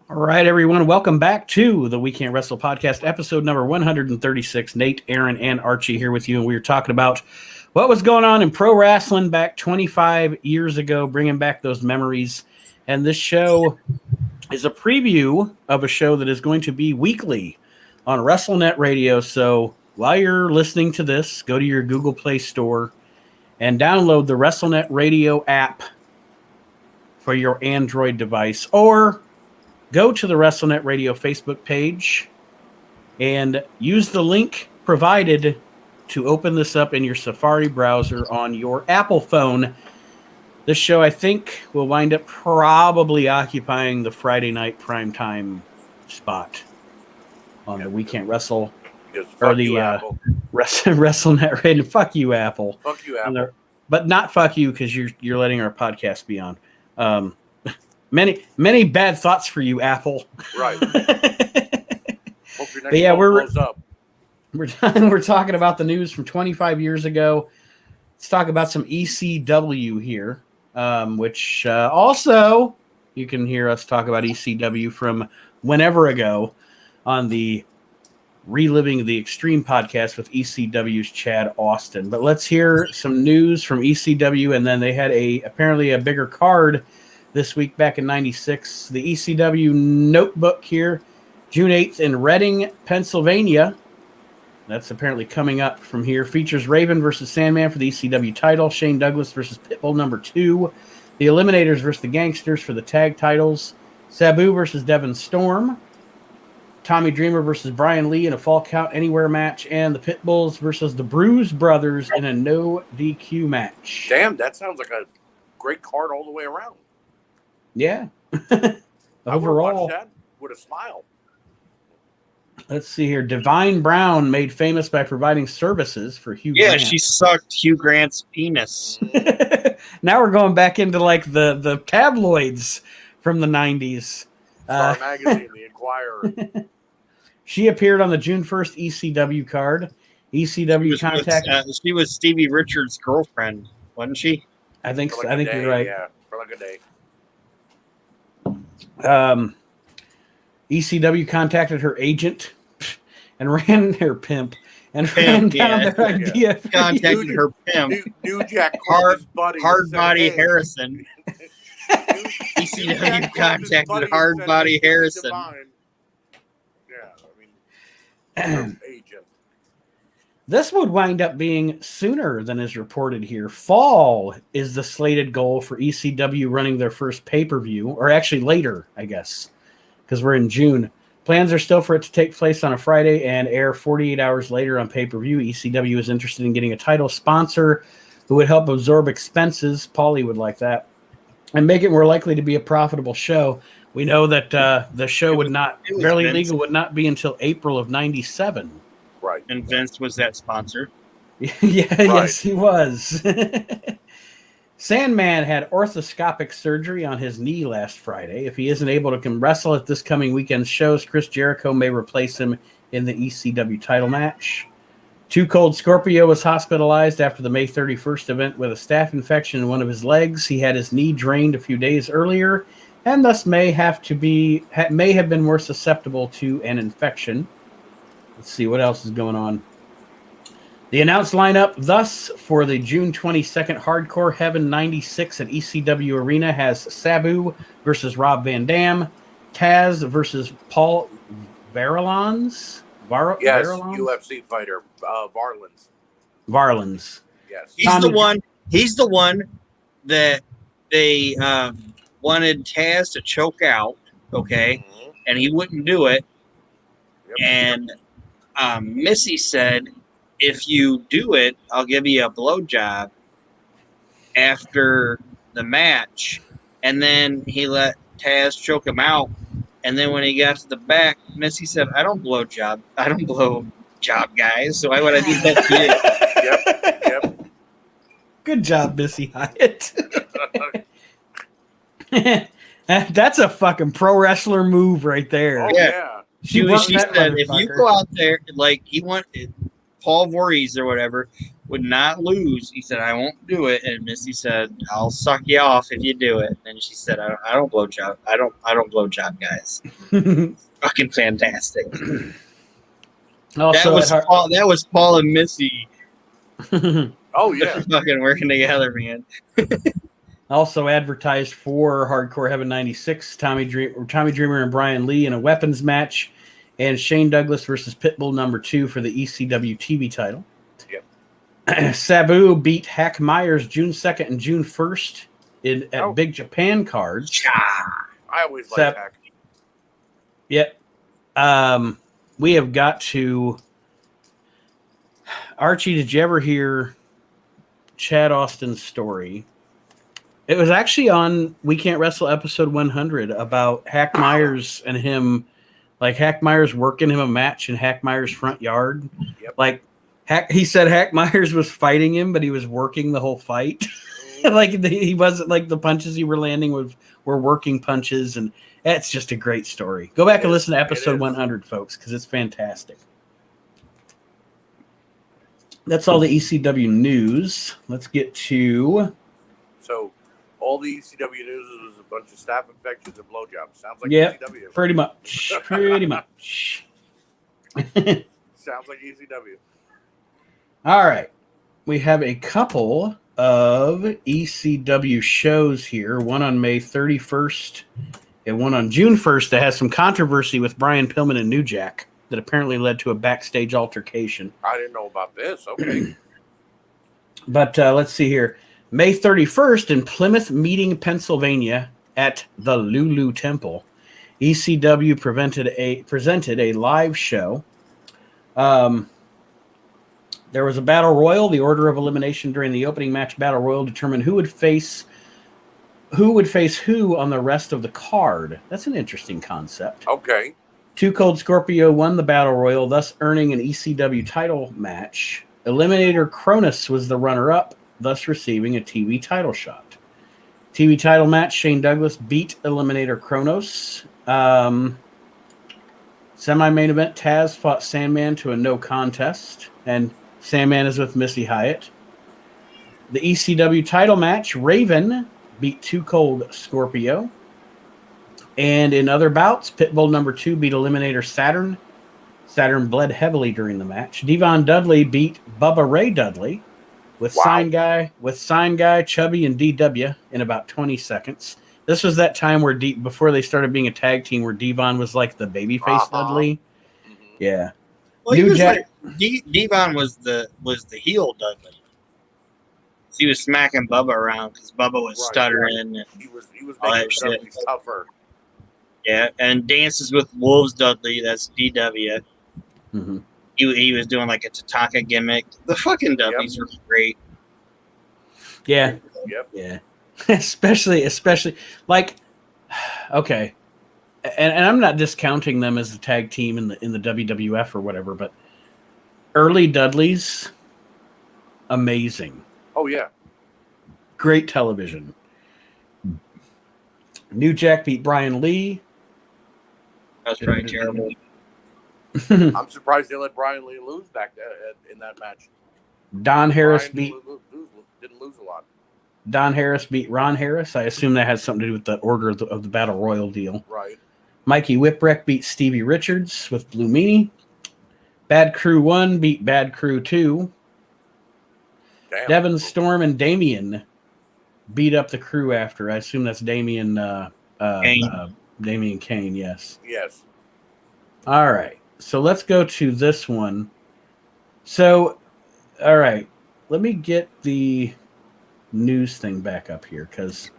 All right, everyone. Welcome back to the We Can't Wrestle podcast, episode number 136. Nate, Aaron, and Archie here with you, and we were talking about what was going on in pro wrestling back 25 years ago, bringing back those memories. And this show is a preview of a show that is going to be weekly on WrestleNet Radio. So while you're listening to this, go to your Google Play Store and download the WrestleNet Radio app for your Android device, or go to the WrestleNet Radio Facebook page and use the link provided to open this up in your Safari browser on your Apple phone. This show, I think, will wind up probably occupying the Friday night primetime spot on the We Can't Wrestle or the WrestleNet Radio. Fuck you, Apple. Fuck you, Apple. But not fuck you, because you're letting our podcast be on. Many bad thoughts for you, Apple. Right. Hope your next blows up. We're talking about the news from 25 years ago. Let's talk about some ECW here, which also you can hear us talk about ECW from whenever ago on the Reliving the Extreme podcast with ECW's Chad Austin. But let's hear some news from ECW, and then they had apparently a bigger card this week back in 96. The ECW notebook here, June 8th in Reading, Pennsylvania. That's apparently coming up from here. Features Raven versus Sandman for the ECW title. Shane Douglas versus Pitbull number 2. The Eliminators versus the Gangsters for the tag titles. Sabu versus Devon Storm. Tommy Dreamer versus Brian Lee in a Fall Count Anywhere match. And the Pitbulls versus the Bruise Brothers in a no DQ match. Damn, that sounds like a great card all the way around. Yeah. Overall, I would watch that with a smile. Let's see here. Divine Brown, made famous by providing services for Hugh Grant. Yeah, she sucked Hugh Grant's penis. Now we're going back into like the tabloids from the 90s. Star Magazine, The Inquirer. She appeared on the June 1st ECW card. ECW contacted. She was Stevie Richards' girlfriend, wasn't she? I think so. Like I think you're right. Yeah, for like a day. ECW contacted her agent and ran their pimp and ran down their idea. Contacted her pimp. New Jack Hard Body Harrison. ECW contacted Hard Body Harrison. Yeah, I mean, agent. This would wind up being sooner than is reported here. Fall is the slated goal for ECW running their first pay-per-view, or actually later, I guess, because we're in June. Plans are still for it to take place on a Friday and air 48 hours later on pay-per-view. ECW is interested in getting a title sponsor who would help absorb expenses. Paulie would like that. And make it more likely to be a profitable show. We know that the show Barely Legal would not be until April of 97. Right. And Vince was that sponsor. Yeah, right. Yes, he was. Sandman had orthoscopic surgery on his knee last Friday. If he isn't able to wrestle at this coming weekend's shows, Chris Jericho may replace him in the ECW title match. Too Cold Scorpio was hospitalized after the May 31st event with a staph infection in one of his legs. He had his knee drained a few days earlier, and thus may have been more susceptible to an infection. Let's see what else is going on. The announced lineup thus for the June 22nd Hardcore Heaven 96 at ECW Arena has Sabu versus Rob Van Dam, Taz versus Paul Varelans. Yes, Varelans? UFC fighter, Varlans. Yes. He's the one that they wanted Taz to choke out, okay? Mm-hmm. And he wouldn't do it. Yep. And Missy said, if you do it, I'll give you a blowjob after the match. And then he let Taz choke him out. And then when he got to the back, Missy said, I don't blow job guys. So why would I do that to you? Yep. Good job, Missy Hyatt. That's a fucking pro wrestler move right there. Oh, yeah. She said, if you go out there, like Paul Voorhees or whatever would not lose. He said, "I won't do it," and Missy said, "I'll suck you off if you do it." And she said, "I don't blow job. I don't blow job guys." Fucking fantastic. Also, that was Paul and Missy. Oh yeah, fucking working together, man. Also advertised for Hardcore Heaven 96, Tommy Dreamer and Brian Lee in a weapons match, and Shane Douglas versus Pitbull #2 for the ECW TV title. Yep. Sabu beat Hack Myers June 2nd and June 1st at Big Japan cards. I always like Hack. Yep. We have got to... Archie, did you ever hear Chad Austin's story? It was actually on We Can't Wrestle episode 100 about Hack Myers and him, like Hack Myers working him a match in Hack Myers' front yard. Yep. Like he said Hack Myers was fighting him, but he was working the whole fight. Like he wasn't like the punches he were landing were working punches, and that's just a great story. Go back and listen to episode 100, folks, because it's fantastic. That's all the ECW news. Let's get to... So, all the ECW news is a bunch of staph infections and blowjobs. Sounds like ECW. Pretty much. Pretty much. Sounds like ECW. All right. We have a couple of ECW shows here. One on May 31st and one on June 1st that has some controversy with Brian Pillman and New Jack that apparently led to a backstage altercation. I didn't know about this. Okay. But let's see here. May 31st in Plymouth Meeting, Pennsylvania at the Lulu Temple, ECW presented a live show. There was a battle royal. The order of elimination during the opening match battle royal determined who would face who on the rest of the card. That's an interesting concept. Okay. Too Cold Scorpio won the battle royal, thus earning an ECW title match. Eliminator Cronus was the runner-up, thus receiving a TV title shot. TV title match, Shane Douglas beat Eliminator Kronos. Semi-main event, Taz fought Sandman to a no contest, and Sandman is with Missy Hyatt. The ECW title match, Raven beat Too Cold Scorpio. And in other bouts, Pitbull #2 beat Eliminator Saturn. Saturn bled heavily during the match. Devon Dudley beat Bubba Ray Dudley with Sign Guy, Chubby, and DW in about 20 seconds. This was that time where before they started being a tag team, where Devon was like the babyface Dudley. Yeah. Well, New Jack. Devon was the heel Dudley. He was smacking Bubba around because Bubba was stuttering. And he was making Dudley tougher. Yeah, and Dances with Wolves Dudley, that's DW. Mm-hmm. He was doing like a Tatanka gimmick. The fucking Dudleys were great. Yeah. Yep. Yeah. especially like, okay. And I'm not discounting them as a tag team in the WWF or whatever, but early Dudleys, amazing. Oh yeah. Great television. New Jack beat Brian Lee. That's probably terrible. I'm surprised they let Brian Lee lose back in that match. Don Harris didn't lose a lot. Don Harris beat Ron Harris. I assume that has something to do with the order of the Battle Royal deal. Right. Mikey Whipwreck beat Stevie Richards with Blue Meanie. Bad Crew 1 beat Bad Crew 2. Damn. Devin Storm and Damien beat up the Crew after. I assume that's Damien Kane, yes. Yes. All right. So let's go to this one. So, all right. Let me get the news thing back up here, because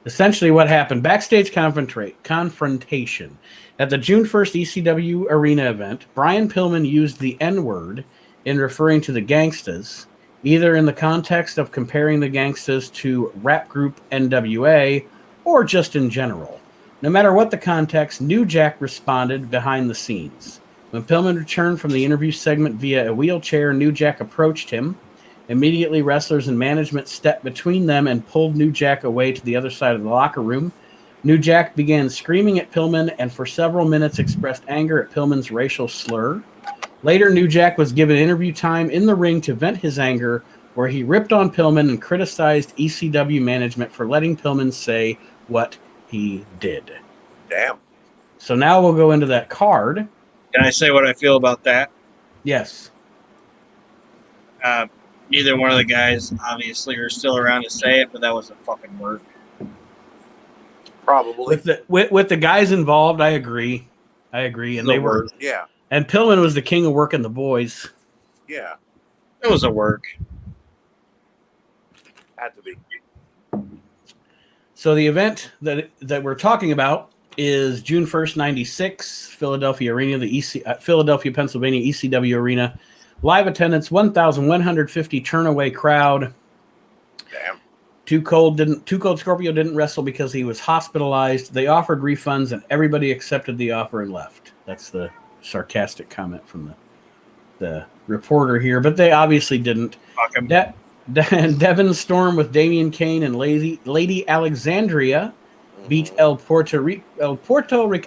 essentially what happened, backstage confrontation. At the June 1st ECW Arena event, Brian Pillman used the N-word in referring to the Gangstas, either in the context of comparing the Gangstas to rap group NWA or just in general. No matter what the context, New Jack responded behind the scenes. When Pillman returned from the interview segment via a wheelchair, New Jack approached him. Immediately, wrestlers and management stepped between them and pulled New Jack away to the other side of the locker room. New Jack began screaming at Pillman and for several minutes expressed anger at Pillman's racial slur. Later, New Jack was given interview time in the ring to vent his anger, where he ripped on Pillman and criticized ECW management for letting Pillman say what he did. Damn. So now we'll go into that card. Can I say what I feel about that? Yes. Neither one of the guys, obviously, are still around to say it, but that was a fucking work. Probably. With the guys involved, I agree. And they were. Yeah. And Pillman was the king of working the boys. Yeah. It was a work. Had to be. So the event that we're talking about is June 1st, 96, Philadelphia Arena, Philadelphia, Pennsylvania ECW Arena. Live attendance 1,150, turn-away crowd. Damn. Too Cold Scorpio didn't wrestle because he was hospitalized. They offered refunds and everybody accepted the offer and left. That's the sarcastic comment from the reporter here, but they obviously didn't. Fuck him. Devon Storm with Damian Kane and Lady Alexandria beat El Puerto Rico.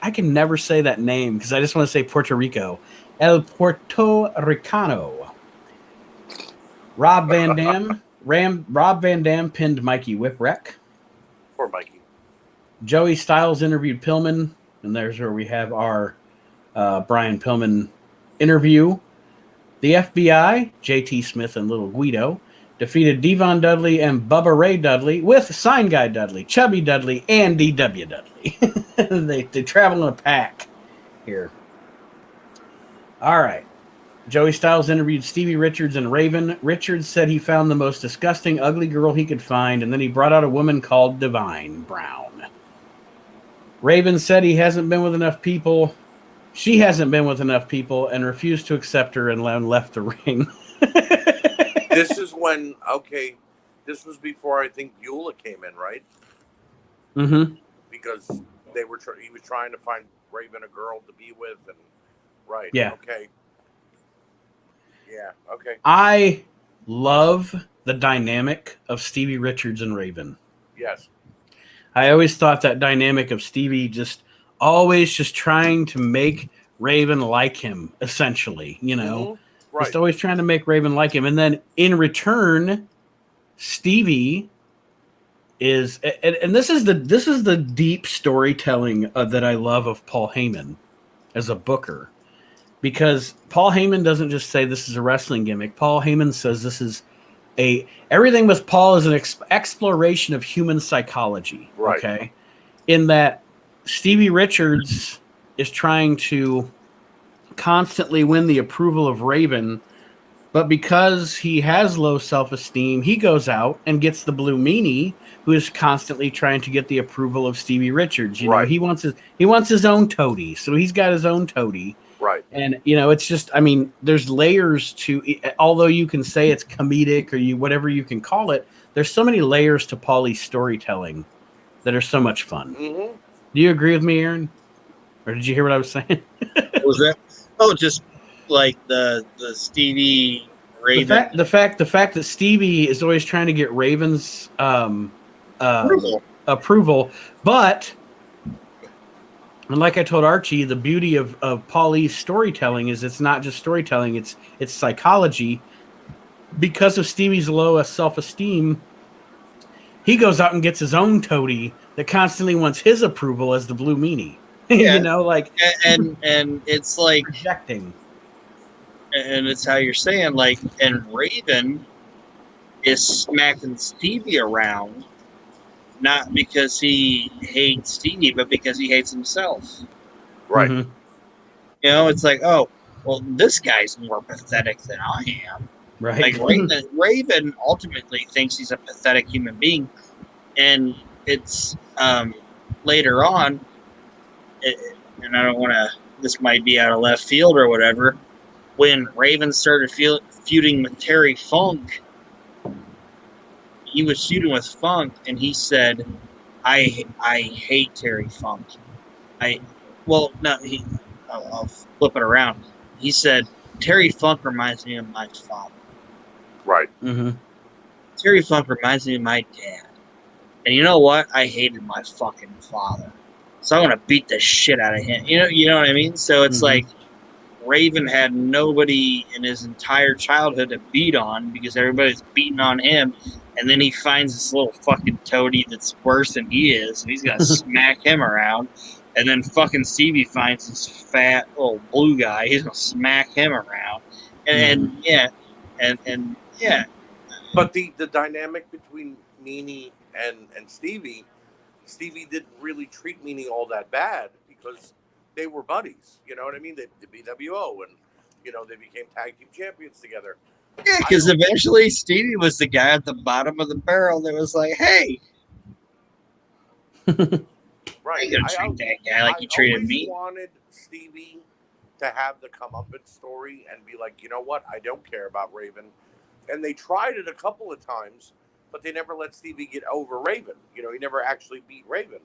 I can never say that name because I just want to say Puerto Rico. El Puerto Ricano. Rob Van Dam pinned Mikey Whipwreck. Poor Mikey. Joey Styles interviewed Pillman, and there's where we have our Brian Pillman interview. The FBI, JT Smith and Little Guido, defeated Devon Dudley and Bubba Ray Dudley with Sign Guy Dudley, Chubby Dudley, and DW Dudley. they travel in a pack here. All right. Joey Styles interviewed Stevie Richards and Raven. Richards said he found the most disgusting, ugly girl he could find, and then he brought out a woman called Divine Brown. Raven said he hasn't been with enough people. She hasn't been with enough people and refused to accept her and left the ring. This is when, this was before I think Beulah came in, right? Mm-hmm. Because he was trying to find Raven a girl to be with, and right. Yeah. Okay. Yeah. Okay. I love the dynamic of Stevie Richards and Raven. Yes. I always thought that dynamic of Stevie always trying to make Raven like him, essentially, you know. Mm-hmm. Right. Just always trying to make Raven like him. And then in return, Stevie is, and this is the deep storytelling that I love of Paul Heyman as a booker, because Paul Heyman doesn't just say this is a wrestling gimmick. Paul Heyman says this is everything with Paul is an exploration of human psychology. Right. Okay. In that Stevie Richards is trying to constantly win the approval of Raven, but because he has low self-esteem, he goes out and gets the Blue Meanie, who is constantly trying to get the approval of Stevie Richards. You know, he wants his own toady, so he's got his own toady. Right. And it's just, I mean, there's layers to, although you can say it's comedic or whatever you can call it, there's so many layers to Paulie's storytelling that are so much fun. Mm-hmm. Do you agree with me, Aaron? Or did you hear what I was saying? What was that? Oh, just like the Stevie Raven. The fact that Stevie is always trying to get Raven's approval, but and like I told Archie, the beauty of Paulie's storytelling is it's not just storytelling; it's psychology. Because of Stevie's low self-esteem, he goes out and gets his own toady that constantly wants his approval as the Blue Meanie. Yeah. You know, like and it's like projecting. And it's how you're saying, like, and Raven is smacking Stevie around, not because he hates Stevie, but because he hates himself. Right. Mm-hmm. You know, it's like, oh, well, this guy's more pathetic than I am. Right. Like, Raven ultimately thinks he's a pathetic human being. And it's later on, and I don't want to, this might be out of left field or whatever, when Raven started feuding with Terry Funk, he was feuding with Funk, and he said, I hate Terry Funk. I'll flip it around. He said, Terry Funk reminds me of my father. Right. Mm-hmm. Terry Funk reminds me of my dad. And you know what? I hated my fucking father. So I'm going to beat the shit out of him. You know what I mean? So it's like, Raven had nobody in his entire childhood to beat on because everybody's beating on him. And then he finds this little fucking toady that's worse than he is. And he's going to smack him around. And then fucking Stevie finds this fat little blue guy. He's going to smack him around. And yeah. But the dynamic between Meanie and Stevie didn't really treat Meanie all that bad because they were buddies. You know what I mean? The BWO, and they became tag team champions together. Yeah, because eventually Stevie was the guy at the bottom of the barrel that was like, "Hey, right? I treat that guy like you treated me." I wanted Stevie to have the comeuppance story and be like, you know what? I don't care about Raven. And they tried it a couple of times, but they never let Stevie get over Raven. He never actually beat Raven.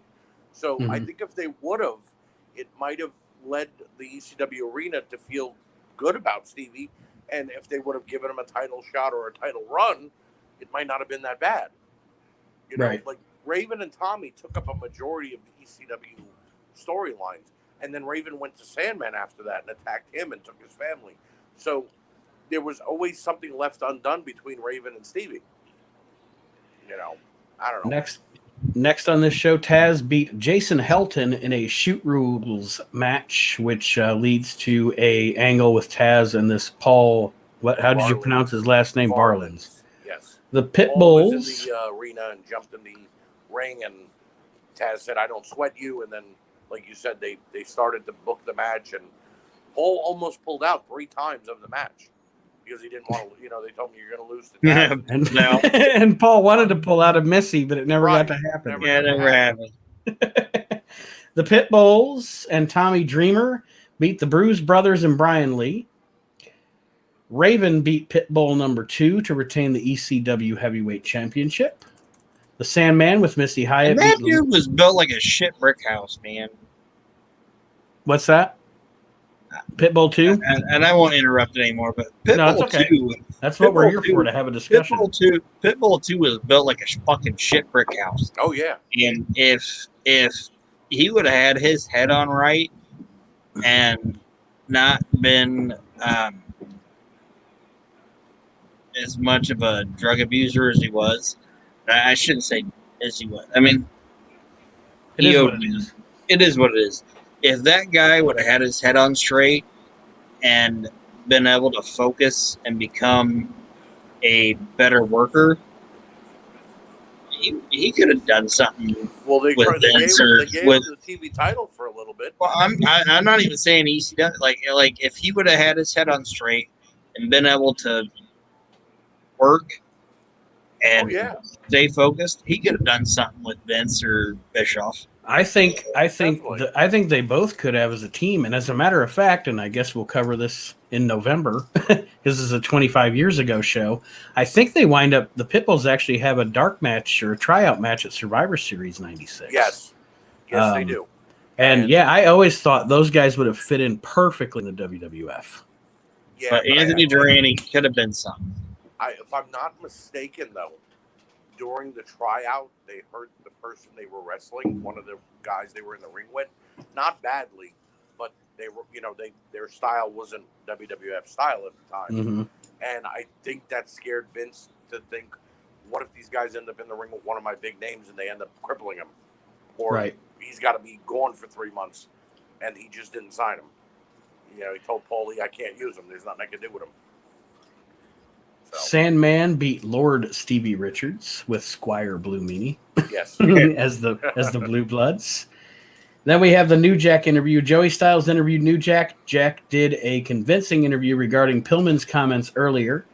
So I think if they would have, it might have led the ECW arena to feel good about Stevie. And if they would have given him a title shot or a title run, it might not have been that bad. Like Raven and Tommy took up a majority of the ECW storylines. And then Raven went to Sandman after that and attacked him and took his family. So there was always something left undone between Raven and Stevie. I don't know. Next on this show, Taz beat Jason Helton in a Shoot Rules match, which leads to a angle with Taz and this Paul. How did you pronounce his last name? Varlins. Yes. The Pit Paul Bulls was in the arena and jumped in the ring, and Taz said, "I don't sweat you." And then, like you said, they started to book the match, and Paul almost pulled out 3 times of the match. Because he didn't want to, they told me you're going to lose to Taz. and Paul wanted to pull out of Missy, but it never got to happen. Never happened. The Pit Bulls and Tommy Dreamer beat the Bruise Brothers and Brian Lee. Raven beat Pitbull number 2 to retain the ECW Heavyweight Championship. The Sandman with Missy Hyatt. And that dude was built like a shit brick house, man. What's that? Pitbull 2? And I won't interrupt it anymore, but Pitbull okay. 2. That's what we're here for, to have a discussion. Pitbull 2 was built like a fucking shit brick house. Oh, yeah. And if he would have had his head on right and not been as much of a drug abuser as he was, I shouldn't say as he was. I mean, it is what it is. It is what it is. If that guy would have had his head on straight and been able to focus and become a better worker, he could have done something. Well, they gave him the TV title for a little bit. Well, I'm not even saying ECW. Like if he would have had his head on straight and been able to work and stay focused, he could have done something with Vince or Bischoff. I think they both could have as a team, and as a matter of fact, and I guess we'll cover this in November. This is a 25 years ago show. I think they wind up. The Pitbulls actually have a dark match or a tryout match at Survivor Series '96. Yes, they do. And I always thought those guys would have fit in perfectly in the WWF. Yeah, but Anthony Durante could have been something. If I'm not mistaken, though, during the tryout, they hurt the person they were wrestling, one of the guys they were in the ring with, not badly, but they were, their style wasn't WWF style at the time. Mm-hmm. And I think that scared Vince to think, what if these guys end up in the ring with one of my big names and they end up crippling him? Or he's got to be gone for 3 months, and he just didn't sign him. He told Paulie, I can't use him. There's nothing I can do with him. So. Sandman beat Lord Stevie Richards with Squire Blue Meanie. Yes. as the Blue Bloods. Then we have the New Jack interview. Joey Styles interviewed New Jack. Jack did a convincing interview regarding Pillman's comments earlier.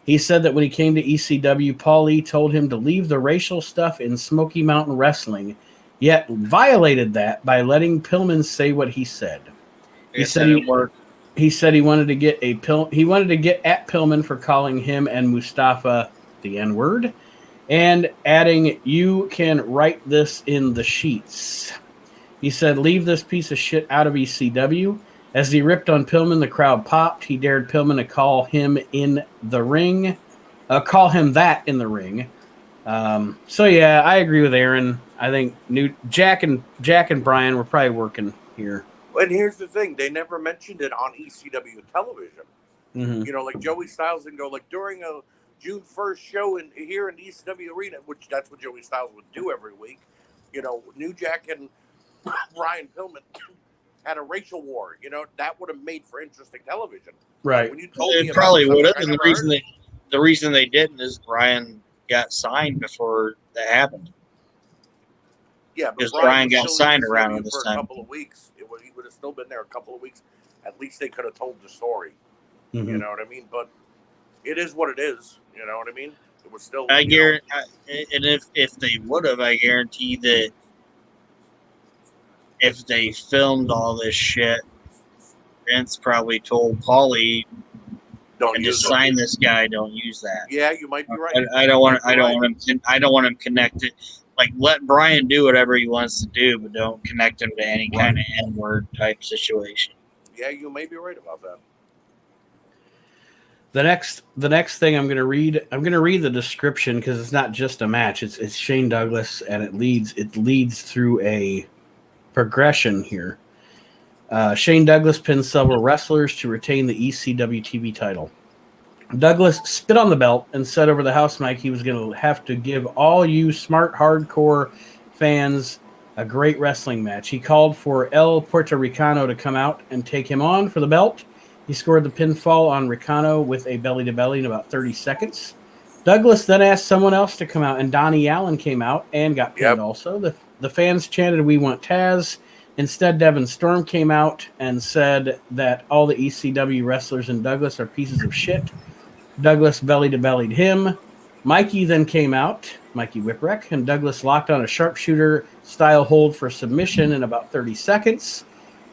He said that when he came to ECW, Paulie told him to leave the racial stuff in Smoky Mountain Wrestling, yet violated that by letting Pillman say what he said. He said he wanted to get at Pillman for calling him and Mustafa the N-word and adding, "You can write this in the sheets." He said, "Leave this piece of shit out of ECW." As he ripped on Pillman, the crowd popped. He dared Pillman to call him that in the ring. So yeah, I agree with Aaron. I think Jack and Brian were probably working here. And here's the thing: they never mentioned it on ECW television. Mm-hmm. You know, like Joey Styles and go like during a June 1st show here in ECW Arena, which that's what Joey Styles would do every week. You know, New Jack and Brian Pillman had a racial war. You know, that would have made for interesting television. Right. When you told me It about probably this, I was would like, have, I and never heard. the reason they didn't is Brian got signed before that happened. Yeah, but Because Brian Brian was got still in signed around ECW this for a time. couple of weeks. He would have still been there a couple of weeks. At least they could have told the story. Mm-hmm. You know what I mean? But it is what it is. You know what I mean? It was still. I guarantee, and if they would have, I guarantee that if they filmed all this shit, Vince probably told Paulie, Don't and use just it. sign this guy. Don't use that. Yeah, you might be right. I don't want. I don't want him. I don't want him connected. Like, let Brian do whatever he wants to do, but don't connect him to any kind of N-word type situation. Yeah, you may be right about that. The next thing I'm going to read the description because it's not just a match. It's Shane Douglas, and it leads through a progression here. Shane Douglas pins several wrestlers to retain the ECW TV title. Douglas spit on the belt and said over the house mic he was going to have to give all you smart hardcore fans a great wrestling match. He called for El Puerto Ricano to come out and take him on for the belt. He scored the pinfall on Ricano with a belly-to-belly in about 30 seconds. Douglas then asked someone else to come out, and Donnie Allen came out and got pinned also. The fans chanted, "We want Taz." Instead, Devin Storm came out and said that all the ECW wrestlers in Douglas are pieces of shit. Douglas belly-to-bellied him. Mikey then came out, Mikey Whipwreck, and Douglas locked on a sharpshooter-style hold for submission in about 30 seconds.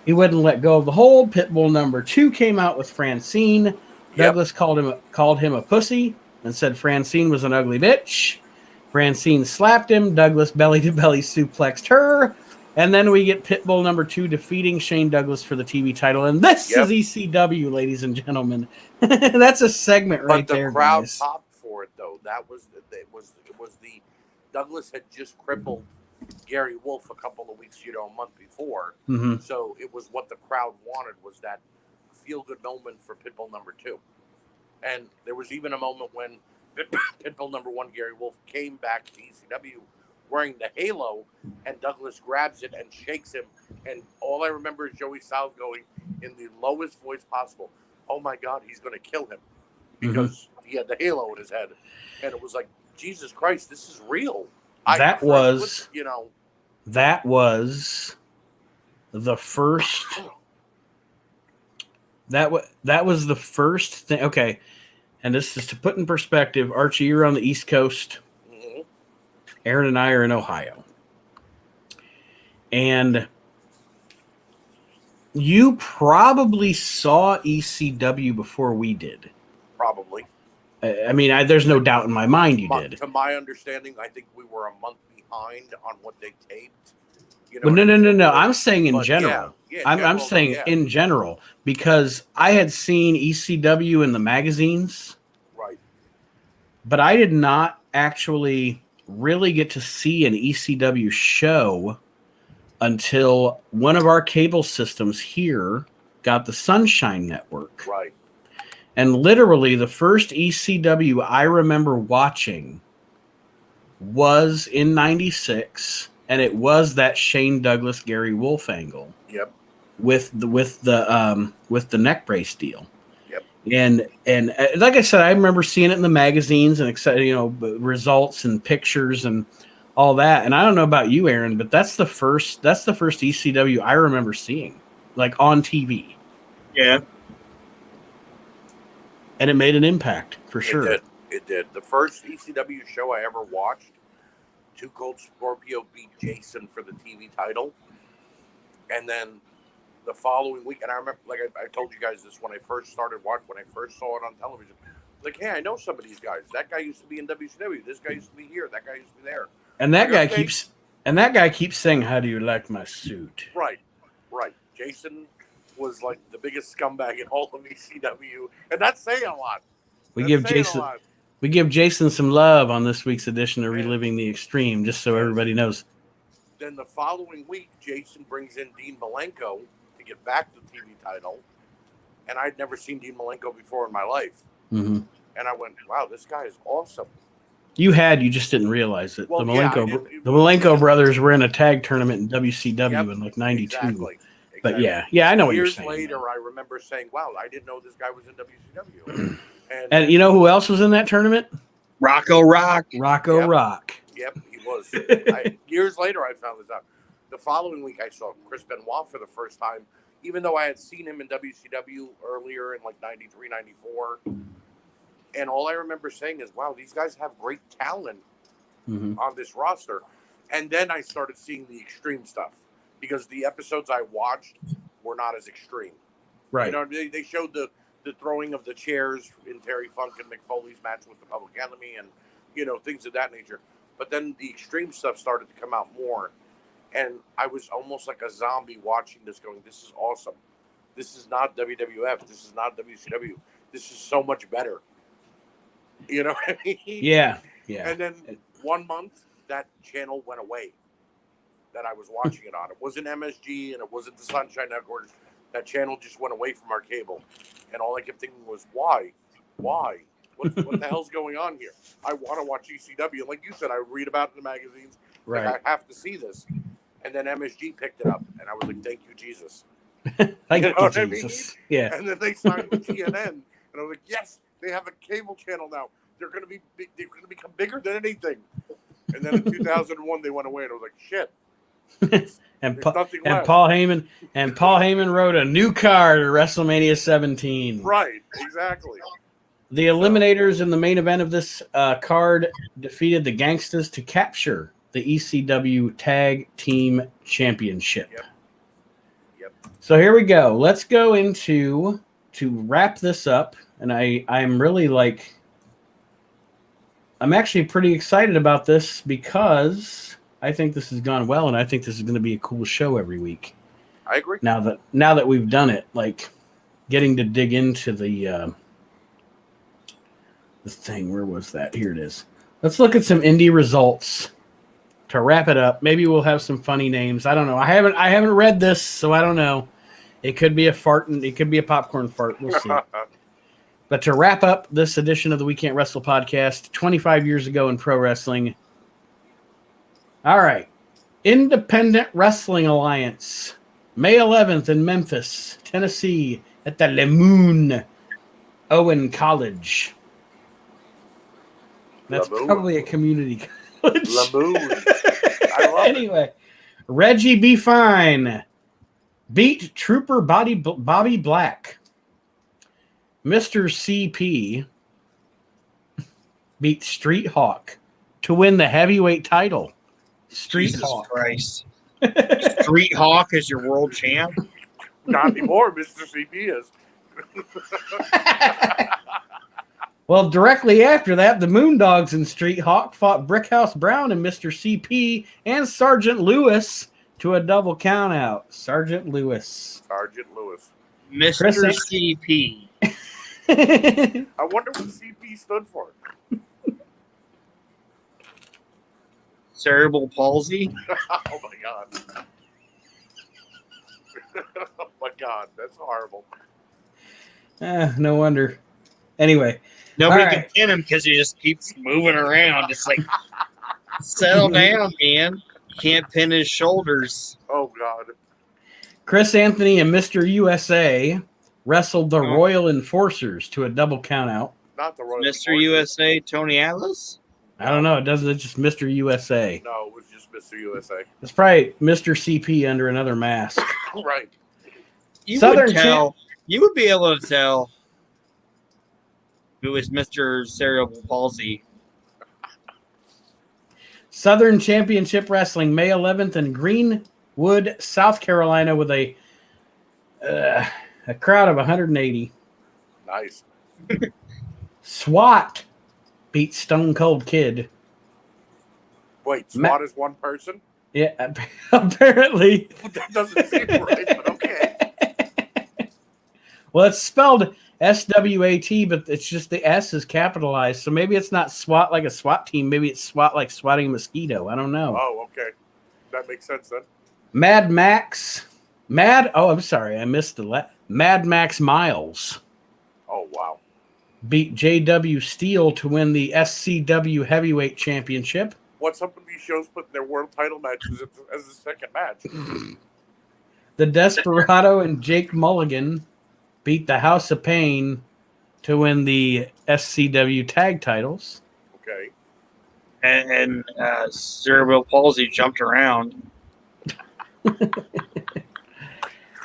He wouldn't let go of the hold. Pitbull number 2 came out with Francine. Douglas called him a pussy and said Francine was an ugly bitch. Francine slapped him. Douglas belly-to-belly suplexed her. And then we get Pitbull number 2 defeating Shane Douglas for the TV title. And this is ECW, ladies and gentlemen. That's a segment right there, But the crowd guys. popped for it, though. It was the Douglas had just crippled Gary Wolf a couple of weeks, a month before. Mm-hmm. So it was what the crowd wanted, was that feel-good moment for Pitbull number 2. And there was even a moment when Pitbull number 1, Gary Wolf, came back to ECW wearing the halo, and Douglas grabs it and shakes him. And all I remember is Joey Styles going in the lowest voice possible, "Oh my God, he's going to kill him," because he had the halo in his head. And it was like, Jesus Christ, this is real. That was the first. That was the first thing. Okay, and this is to put in perspective. Archie, you're on the East Coast. Mm-hmm. Aaron and I are in Ohio, and you probably saw ECW before we did. Probably. I mean, there's no doubt in my mind you did. To my understanding, I think we were a month behind on what they taped. No. I'm saying in general. I'm saying in general, because I had seen ECW in the magazines. Right. But I did not actually really get to see an ECW show until one of our cable systems here got the Sunshine Network. Right. And literally the first ECW I remember watching was in 96, and it was that Shane Douglas Gary Wolf angle. Yep. With the neck brace deal. Yep. And like I said, I remember seeing it in the magazines and results and pictures and all that. And I don't know about you, Aaron, but that's the first ECW I remember seeing, like on TV. Yeah. And it made an impact for sure. It did. The first ECW show I ever watched, Too Cold Scorpio beat Jason for the TV title. And then the following week, and I remember, like I told you guys this when I first started watching, when I first saw it on television. Like, hey, I know some of these guys. That guy used to be in WCW. This guy used to be here. That guy used to be there. And that guy keeps saying, "How do you like my suit?" Right. Jason was like the biggest scumbag in all of ECW, and that's saying a lot. We give Jason some love on this week's edition of Reliving the Extreme, just so everybody knows. Then the following week, Jason brings in Dean Malenko to get back the TV title, and I'd never seen Dean Malenko before in my life. Mm-hmm. And I went, wow, this guy is awesome. You just didn't realize it. Well, The the Malenko brothers were in a tag tournament in WCW in like 92. Exactly. But yeah, I know what you're saying. Years later, I remember saying, wow, I didn't know this guy was in WCW. And you know who else was in that tournament? Rocco Rock. Rock. Yep, he was. Years later, I found this out. The following week, I saw Chris Benoit for the first time, even though I had seen him in WCW earlier in like 93, 94. And all I remember saying is, wow, these guys have great talent on this roster. And then I started seeing the extreme stuff because the episodes I watched were not as extreme. Right. You know, they showed the throwing of the chairs in Terry Funk and Mick Foley's match with the Public Enemy and, you know, things of that nature. But then the extreme stuff started to come out more. And I was almost like a zombie watching this going, this is awesome. This is not WWF. This is not WCW. This is so much better. You know what I mean? Yeah. And then 1 month, that channel went away that I was watching it on. It wasn't MSG and it wasn't the Sunshine Network. That channel just went away from our cable. And all I kept thinking was, why? What the hell's going on here? I want to watch ECW. And like you said, I read about it in the magazines. Right. Like, I have to see this. And then MSG picked it up. And I was like, thank you, Jesus. Thank you, what Jesus. I mean? Yeah. And then they signed with TNN. And I was like, yes, they have a cable channel now. They're going to be big. They're going to become bigger than anything. And then in 2001, they went away. And I was like, shit. and Paul Heyman wrote a new card at WrestleMania 17. Right, exactly. The Eliminators in the main event of this card defeated the Gangstas to capture the ECW Tag Team Championship. Yep. So here we go. Let's go into to wrap this up, and I'm really I'm actually pretty excited about this because I think this has gone well, and I think this is going to be a cool show every week. I agree. Now that we've done it, like getting to dig into the thing. Where was that? Here it is. Let's look at some indie results to wrap it up. Maybe we'll have some funny names. I don't know. I haven't read this, so I don't know. It could be a fart, and it could be a popcorn fart. We'll see. But to wrap up this edition of the We Can't Wrestle podcast, 25 years ago in pro wrestling. All right. Independent Wrestling Alliance, May 11th in Memphis, Tennessee, at the Lemoon Owen College. That's probably a community college. Lemoon. I love anyway, Reggie B. Fine beat Trooper Bobby Black. Mr. CP beat Street Hawk to win the heavyweight title. Jesus Christ. Street Hawk is your world champ? Not anymore, Mr. CP is. Well, directly after that, the Moondogs and Street Hawk fought Brickhouse Brown and Mr. CP and Sergeant Lewis to a double countout. Sergeant Lewis. Mr. CP. I wonder what CP stood for. Cerebral palsy. Oh my god. Oh my god, that's horrible. No wonder. Anyway. Nobody can pin him because he just keeps moving around. It's like, settle down, man. You can't pin his shoulders. Oh god. Chris Anthony and Mr. USA wrestled the Royal Enforcers to a double countout. Not the Royal Mr. Enforcers. USA, Tony Atlas? I don't know. It's just Mr. USA. No, it was just Mr. USA. It's probably Mr. CP under another mask. Right. You would be able to tell who is Mr. Cerebral Palsy. Southern Championship Wrestling, May 11th in Greenwood, South Carolina, with a crowd of 180. Nice. SWAT beat Stone Cold Kid. Wait, SWAT is one person? Yeah, apparently. That doesn't seem right, but okay. Well, it's spelled SWAT, but it's just the S is capitalized. So maybe it's not SWAT like a SWAT team. Maybe it's SWAT like swatting a mosquito. I don't know. Oh, okay. That makes sense then. Mad Max I'm sorry, I missed Mad Max Miles Oh, wow. beat J.W. Steele to win the SCW Heavyweight Championship. What's up with these shows putting their world title matches as the second match? The Desperado and Jake Mulligan beat the House of Pain to win the SCW tag titles. Okay. And cerebral palsy jumped around.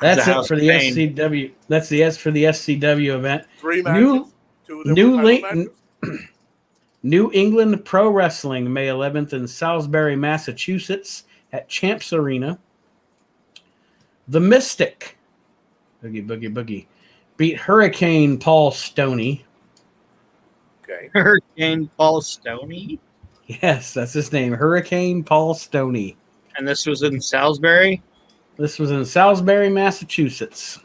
That's it for the SCW. That's the S for the SCW event. 3 matches. 2 of them were title matches. New England Pro Wrestling, May 11th in Salisbury, Massachusetts at Champs Arena. The Mystic, Boogie Boogie Boogie, beat Hurricane Paul Stoney. Okay. Hurricane Paul Stoney? Yes, that's his name, Hurricane Paul Stoney. And this was in Salisbury? This was in Salisbury, Massachusetts.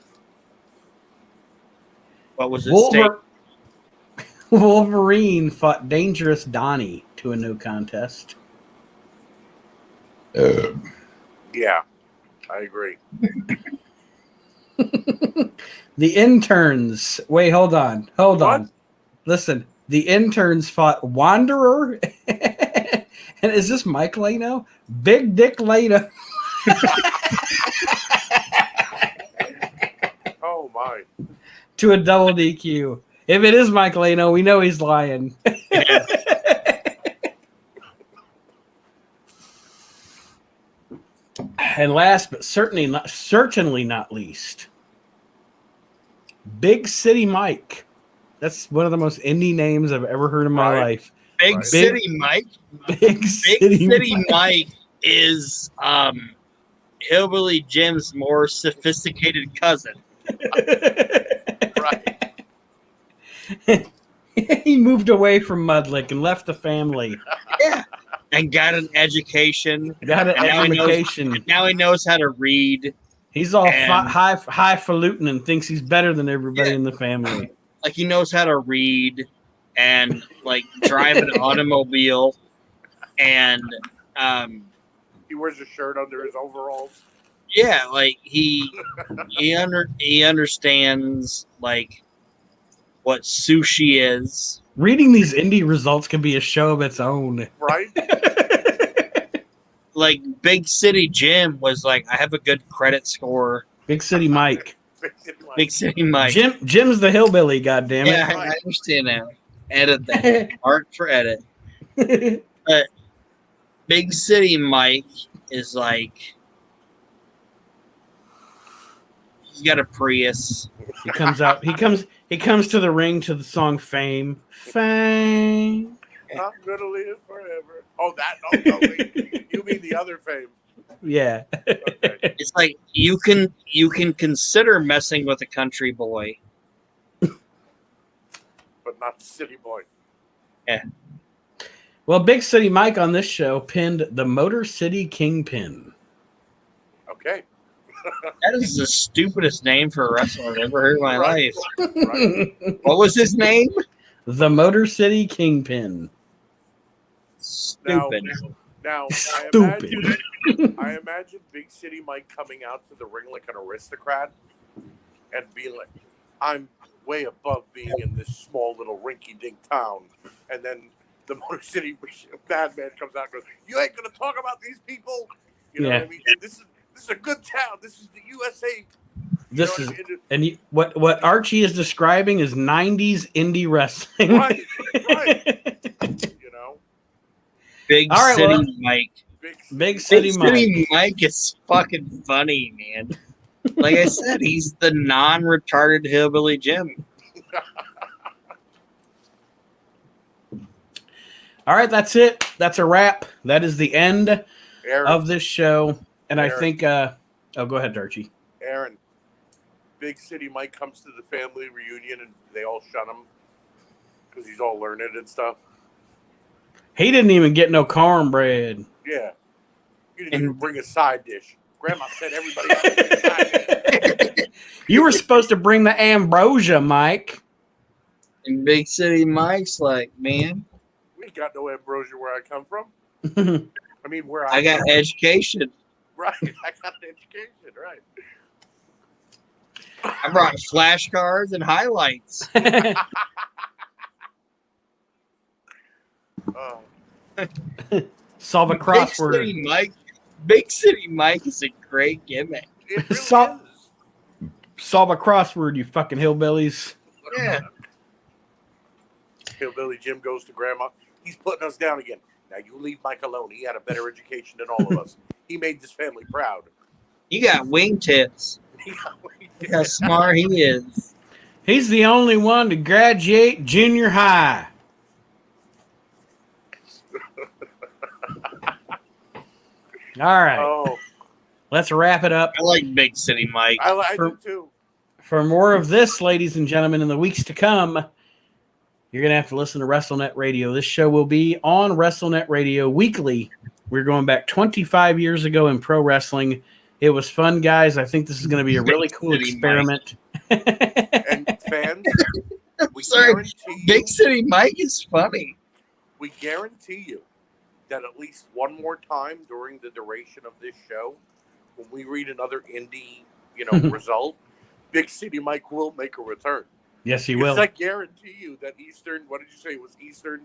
What was his state? Wolverine fought Dangerous Donnie to a no contest. Yeah, I agree. The Interns. Wait, hold on. What? Listen, the Interns fought Wanderer. And is this Mike Lano? Big Dick Lano. Oh, my. To a double DQ. If it is Mike Lano, we know he's lying. Yeah. And last but certainly not least, Big City Mike. That's one of the most indie names I've ever heard in my life. Big City Mike? Big City Mike is Hillbilly Jim's more sophisticated cousin. Right. He moved away from Mudlick and left the family. Yeah. And got an education. Got an education. Now he knows how to read. He's all highfalutin and thinks he's better than everybody in the family. Like he knows how to read and like drive an automobile, and He wears a shirt under his overalls. yeah, like he understands like what sushi is. Reading these indie results can be a show of its own. Right? Like Big City Jim was like, I have a good credit score. Big City Mike. Big City Mike. Jim's the hillbilly, goddammit. Yeah, I understand now. Edit that. Art for edit. But Big City Mike is like, he's got a Prius. He comes to the ring to the song Fame. Fame. I'm gonna live forever. Oh, that? No, wait. You mean the other Fame? Yeah. Okay. It's like you can consider messing with a country boy, But not the city boy. Yeah. Well, Big City Mike on this show pinned the Motor City Kingpin. Okay. That is the stupidest name for a wrestler I've ever heard in my Right. life. Right. What was his name? The Motor City Kingpin. Stupid. Now Stupid. I imagine Big City Mike coming out to the ring like an aristocrat and being like, I'm way above being in this small little rinky-dink town. And then the Motor City madman comes out and goes, you ain't going to talk about these people? You know what I mean? This is a good town. This is the USA. What Archie is describing is 90s indie wrestling. Right. You know? Big City Mike. Big City Mike is fucking funny, man. Like I said, he's the non-retarded hillbilly Jim. All right, that's it. That's a wrap. That is the end of this show. And I think, go ahead, Archie. Aaron, Big City Mike comes to the family reunion and they all shun him because he's all learned and stuff. He didn't even get no cornbread. Yeah. You didn't even bring a side dish. Grandma said everybody has to bring a side dish. You were supposed to bring the ambrosia, Mike. And Big City Mike's like, man, We got no ambrosia where I come from. I mean, where I got education. Right. I got an education, right. I brought flashcards and highlights. Oh, Solve a crossword. Big City Mike is a great gimmick. it really Sol- is. Solve a crossword, you fucking hillbillies. Yeah. Hillbilly Jim goes to Grandma. He's putting us down again. Now you leave Mike alone. He had a better education than all of us. He made this family proud. You got wingtips. Look how smart he is. He's the only one to graduate junior high. All right. Oh, Let's wrap it up. I like Big City Mike. I do too. For more of this, ladies and gentlemen, in the weeks to come, you're going to have to listen to WrestleNet Radio. This show will be on WrestleNet Radio weekly. We're going back 25 years ago in pro wrestling. It was fun, guys. I think this is going to be a really cool experiment. And fans, we Sorry, guarantee you, Big City Mike is funny. we guarantee you that at least one more time during the duration of this show, when we read another indie, result, Big City Mike will make a return. Yes, he Because will. I guarantee you that Eastern, what did you say? It was Eastern?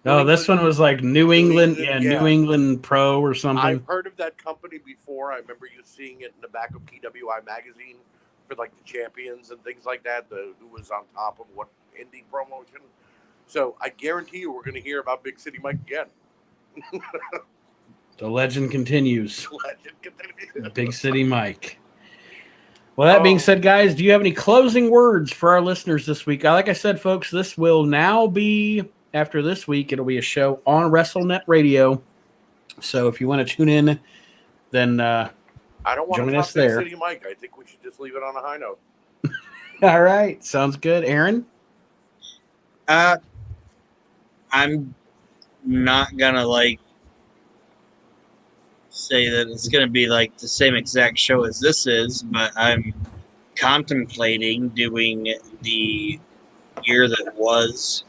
No, this one was like New England. Yeah, yeah. New England Pro or something. I've heard of that company before. I remember you seeing it in the back of PWI magazine for like the champions and things like that, who was on top of what indie promotion. So I guarantee you we're going to hear about Big City Mike again. The legend continues. Legend continues. Big City Mike. Well, that being said, guys, do you have any closing words for our listeners this week? Like I said, folks, this will now be, after this week, it'll be a show on WrestleNet Radio. So if you want to tune in, then I don't want join to us talk Big there. City Mike. I think we should just leave it on a high note. All right. Sounds good. Aaron? I'm not gonna say that it's gonna be like the same exact show as this is, but I'm contemplating doing the year that was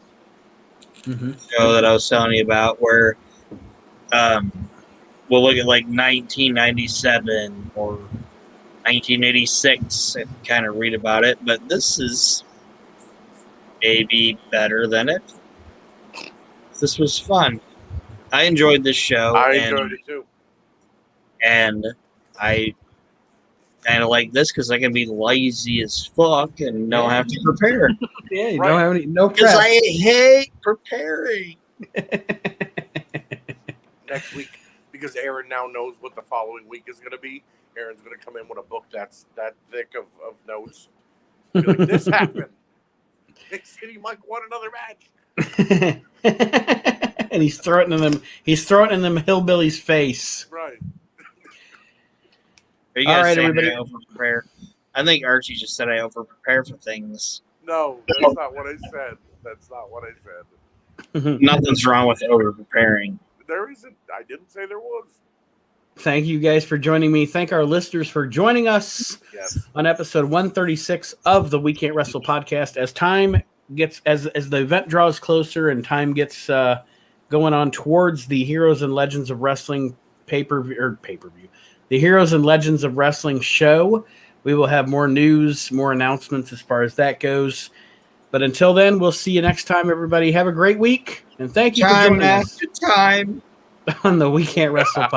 show that I was telling you about, where we'll look at like 1997 or 1986 and kind of read about it. But this is maybe better than it. This was fun. I enjoyed this show. I enjoyed it too. And I kind of like this because I can be lazy as fuck and don't have to prepare. Yeah, you Right. don't have any, no Because prep. I hate preparing. Next week, because Aaron now knows what the following week is going to be, Aaron's going to come in with a book that's that thick of notes. Be like, this happened. Big City Mike won another match. And he's throwing in them hillbillies' face. Right. Are you All guys right, saying everybody. I over prepare? I think Archie just said I over prepare for things. No, that's not what I said. That's not what I said. Nothing's wrong with over preparing. There isn't. I didn't say there was. Thank you guys for joining me. Thank our listeners for joining us Yes. on episode 136 of the We Can't Wrestle podcast. As time gets, as the event draws closer and time gets going on towards the Heroes and Legends of Wrestling pay-per-view, the Heroes and Legends of Wrestling show, we will have more news, more announcements as far as that goes. But until then, we'll see you next time, everybody. Have a great week, and thank you for Time joining us after time. on the We Can't Wrestle podcast.